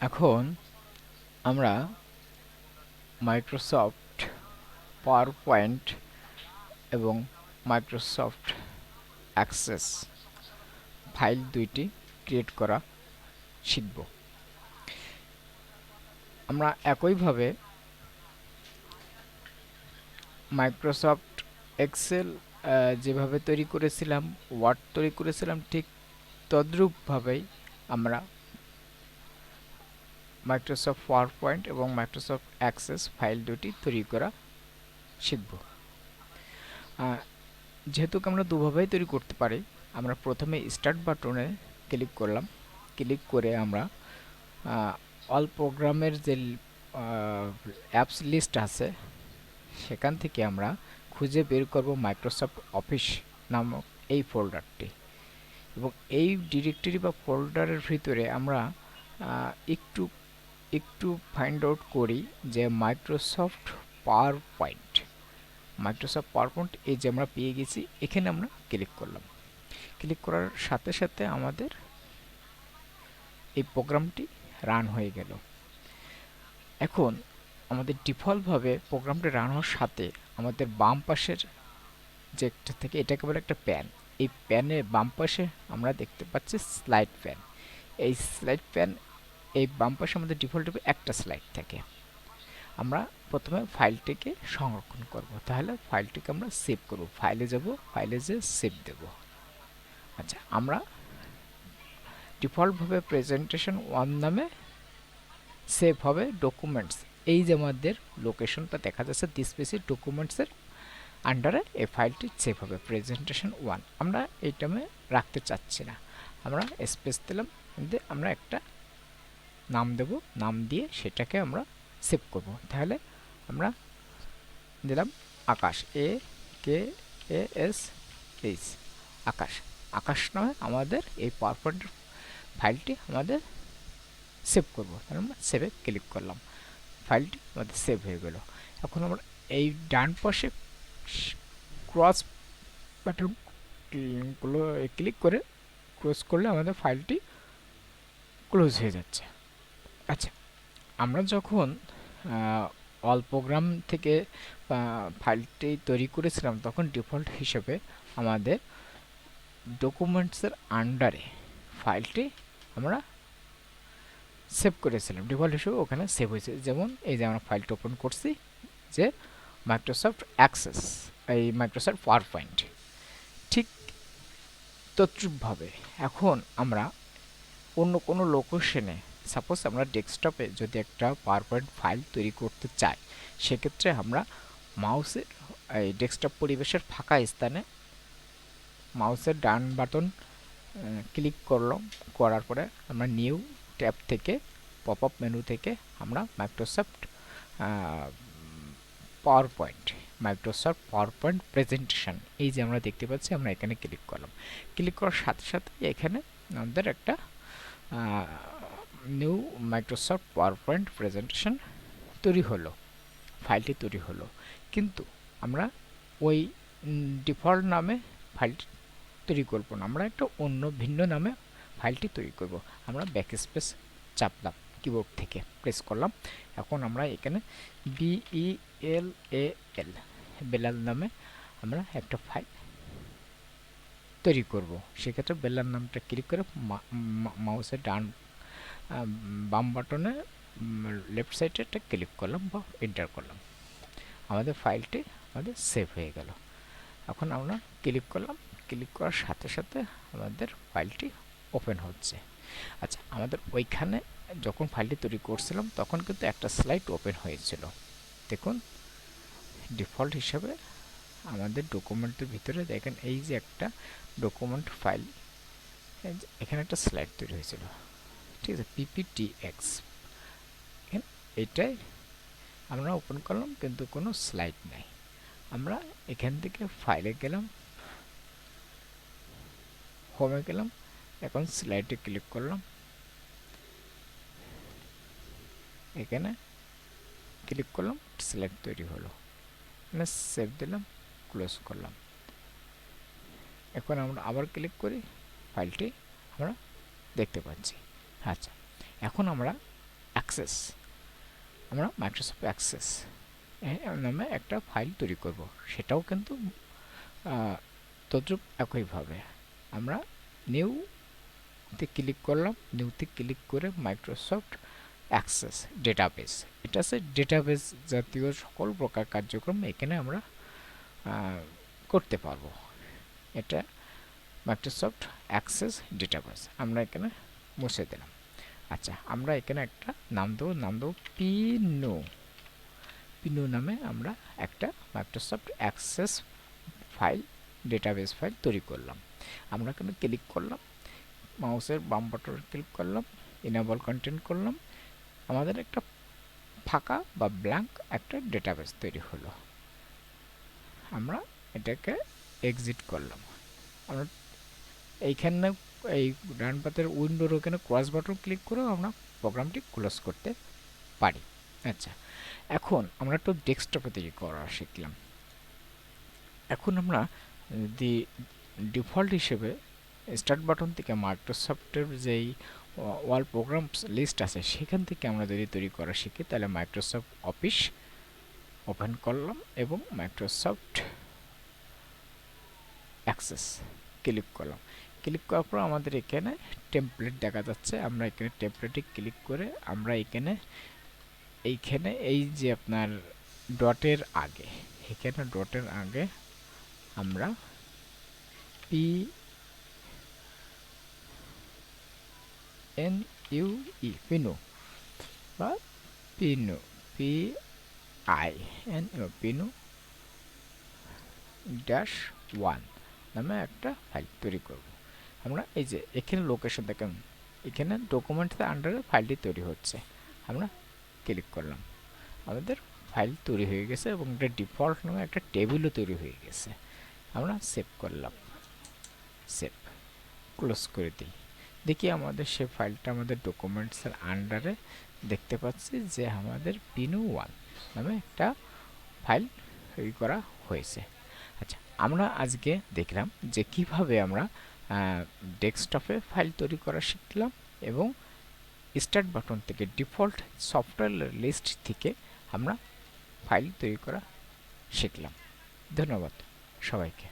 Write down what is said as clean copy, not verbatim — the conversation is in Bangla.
এখন আমরা মাইক্রোসফট পাওয়ার পয়েন্ট এবং মাইক্রোসফট অ্যাক্সেস ফাইল দুইটি ক্রিয়েট করা শিখব। আমরা একইভাবে মাইক্রোসফট এক্সেল যেভাবে তৈরি করেছিলাম, ওয়ার্ড তৈরি করেছিলাম, ঠিক তদ্রূপভাবেই আমরা মাইক্রোসফট পাওয়ার পয়েন্ট এবং মাইক্রোসফট অ্যাক্সেস ফাইল দুটি তৈরি করা শিখব। যেহেতু আমরা দুভাবেই তৈরি করতে পারি, আমরা প্রথমে স্টার্ট বাটনে ক্লিক করলাম। ক্লিক করে আমরা অল প্রোগ্রামের যে অ্যাপস লিস্ট আছে সেখান থেকে আমরা খুঁজে বের করব মাইক্রোসফট অফিস নামক এই ফোল্ডারটি, এবং এই ডিরেক্টরি বা ফোল্ডারের ভিতরে আমরা একটু একটু ফাইন্ড আউট করি যে মাইক্রোসফট পাওয়ার পয়েন্ট এই যে আমরা পেয়ে গেছি। এখানে আমরা ক্লিক করলাম। ক্লিক করার সাথে সাথে আমাদের এই প্রোগ্রামটি রান হয়ে গেল। এখন আমাদের ডিফল্টভাবে প্রোগ্রামটি রান হওয়ার সাথে আমাদের বাম পাশের যে একটা থেকে, এটাকে বলে একটা প্যান, এই প্যানের বাম পাশে আমরা দেখতে পাচ্ছি স্লাইড প্যান। এই স্লাইড প্যান, এই বাম পাশে আমাদের ডিফল্টভাবে একটা স্লাইড থাকে। আমরা প্রথমে ফাইলটিকে সংরক্ষণ করব, তাহলে ফাইলটিকে আমরা সেভ করব। ফাইলে যাব, ফাইলে যে সেভ দেব। আচ্ছা, আমরা ডিফল্টভাবে প্রেজেন্টেশন 1 নামে সেভ হবে ডকুমেন্টস। এই যে আমাদের লোকেশনটা দেখা যাচ্ছে দিস পেসি ডকুমেন্টসের আন্ডারে এই ফাইলটি সেভ হবে প্রেজেন্টেশন 1। আমরা এই টাইমে রাখতে চাচ্ছি না, আমরা স্পেস দিলাম, দিয়ে আমরা একটা নাম দেব। নাম দিয়ে সেটাকে আমরা সেভ করব। তাহলে আমরা দিলাম আকাশ, AKASH, আকাশ। আকাশ নামে আমাদের এই পাওয়ারপয়েন্ট ফাইলটি আমাদের সেভ করব। তাহলে আমরা সেভে ক্লিক করলাম, ফাইলটি আমাদের সেভ হয়ে গেল। এখন আমরা এই ডান পাশে ক্রস বাটন ক্লিক করে ক্লোজ করলে আমাদের ফাইলটি ক্লোজ হয়ে যাচ্ছে। আচ্ছা, আমরা যখন অল প্রোগ্রাম থেকে ফাইলটি তৈরি করেছিলাম, তখন ডিফল্ট হিসেবে আমাদের ডকুমেন্টসের আন্ডারে ফাইলটি আমরা সেভ করেছিলাম। ডিফল্ট হিসেবে ওখানে সেভ হয়েছে। যেমন এই যে আমরা ফাইলটা ওপেন করছি, যে মাইক্রোসফট অ্যাক্সেস, এই মাইক্রোসফট পাওয়ার পয়েন্ট। ঠিক তদ্রূপভাবে এখন আমরা অন্য কোনো লোকেশনে, সাপোজ আমরা ডেস্কটপে যদি একটা পাওয়ার পয়েন্ট ফাইল তৈরি করতে চাই, সেক্ষেত্রে আমরা মাউসের এই ডেস্কটপ পরিবেশের ফাঁকা স্থানে মাউসের ডান বাটন ক্লিক করলাম। করার পরে আমরা নিউ ট্যাব থেকে, পপ আপ মেনু থেকে আমরা মাইক্রোসফট পাওয়ার পয়েন্ট প্রেজেন্টেশন, এই যে আমরা দেখতে পাচ্ছি, আমরা এখানে ক্লিক করলাম। ক্লিক করার সাথে সাথে এখানে আমাদের একটা new Microsoft power point presentation তৈরি হলো, ফাইলটি তৈরি হলো। কিন্তু আমরা ওই ডিফল্ট নামে ফাইলটি তৈরি করব না, আমরা একটা অন্য ভিন্ন নামে ফাইলটি তৈরি করব। আমরা ব্যাকস্পেস চাপলাম, কিবোর্ড থেকে প্রেস করলাম। এখন আমরা এখানে BELAL, বেলাল নামে আমরা একটা ফাইল তৈরি করব। সেক্ষেত্রে বেলাল নামটা ক্লিক করে মাউসের বাম বাটনে লেফট সাইডে একটা ক্লিক করলাম বা এন্টার করলাম, আমাদের ফাইলটি আমাদের সেভ হয়ে গেল। এখন আমরা ক্লিক করলাম, ক্লিক করার সাথে সাথে আমাদের ফাইলটি ওপেন হচ্ছে। আচ্ছা, আমাদের ওইখানে যখন ফাইলটি তৈরি করছিলাম তখন কিন্তু একটা স্লাইড ওপেন হয়েছিল। দেখুন, ডিফল্ট হিসাবে আমাদের ডকুমেন্টের ভিতরে দেখেন এই যে একটা ডকুমেন্ট ফাইল, এখানে একটা স্লাইড তৈরি হয়েছিল, ঠিক আছে, PPTX। এটাই আমরা ওপেন করলাম, কিন্তু কোনো স্লাইড নাই। আমরা এখান থেকে ফাইলে গেলাম, হোমে গেলাম, এখন স্লাইডে ক্লিক করলাম, এখানে ক্লিক করলাম, স্লাইড তৈরি হলো। এখানে সেভ দিলাম, ক্লোজ করলাম। এখন আমরা আবার ক্লিক করি, ফাইলটি আমরা দেখতে পাচ্ছি। আচ্ছা, এখন আমরা অ্যাক্সেস, আমরা মাইক্রোসফট অ্যাক্সেস নামে একটা ফাইল তৈরি করব। সেটাও কিন্তু তদ্রুপ একইভাবে আমরা নিউতে ক্লিক করলাম, নিউতে ক্লিক করে মাইক্রোসফট অ্যাক্সেস ডেটাবেস, এটা হচ্ছে ডেটাবেস জাতীয় সকল প্রকার কার্যক্রম এখানে আমরা করতে পারবো। এটা মাইক্রোসফট অ্যাক্সেস ডেটাবেস, আমরা এখানে মুছে দিলাম। আচ্ছা, আমরা এখানে একটা নাম দেবো পিনো। পিনো নামে আমরা একটা Microsoft access file, database file তৈরি করলাম। আমরা এখানে ক্লিক করলাম, মাউসের বাম বাটনে ক্লিক করলাম, ইনেবল কন্টেন্ট করলাম, আমাদের একটা ফাঁকা বা ব্ল্যাঙ্ক একটা ডেটাবেস তৈরি হলো। আমরা এটাকে এক্সিট করলাম। আমরা এইখানে এই ডান পাতের উইন্ডোর ওখানে ক্রস বাটন ক্লিক করে আমরা প্রোগ্রামটি ক্লোজ করতে পারি। আচ্ছা, এখন আমরা একটু ডেস্কটপে তৈরি করা শিখলাম। এখন আমরা দি ডিফল্ট হিসেবে স্টার্ট বাটন থেকে মাইক্রোসফটের যেই ওয়াল প্রোগ্রামস লিস্ট আছে সেখান থেকে আমরা যদি তৈরি করা শিখি, তাহলে মাইক্রোসফট অফিস ওপেন করলাম এবং মাইক্রোসফট অ্যাক্সেস ক্লিক করলাম। ক্লিক করার পর আমাদের এখানে টেমপ্লেট দেখা যাচ্ছে। আমরা এখানে টেমপ্লেটে ক্লিক করে আমরা এইখানে এই যে আপনার ডটের আগে, এখানে ডটের আগে আমরা PNUE পিনু বা পিনু পিনু -1 নামে একটা ফাইল তৈরি করব। আমরা এই যে এখানে লোকেশন দেখেন, এখানে ডকুমেন্টস আন্ডারে ফাইলটি তৈরি হচ্ছে। আমরা ক্লিক করলাম, আমাদের ফাইল তৈরি হয়ে গেছে এবং এটা ডিফল্ট নামে একটা টেবিলও তৈরি হয়ে গেছে। আমরা সেভ করলাম, সেভ ক্লোজ করে দিই। দেখি আমাদের সে ফাইলটা আমাদের ডকুমেন্টসের আন্ডারে দেখতে পাচ্ছি যে আমাদের পিনু1 নামে একটা ফাইল তৈরি করা হয়েছে। আচ্ছা, আমরা আজকে দেখলাম যে কিভাবে আমরা ডেস্কটপে ফাইল তৈরি করা শিখলাম এবং স্টার্ট বাটন থেকে ডিফল্ট সফটওয়্যার লিস্ট থেকে আমরা ফাইল তৈরি করা শিখলাম। ধন্যবাদ সবাইকে।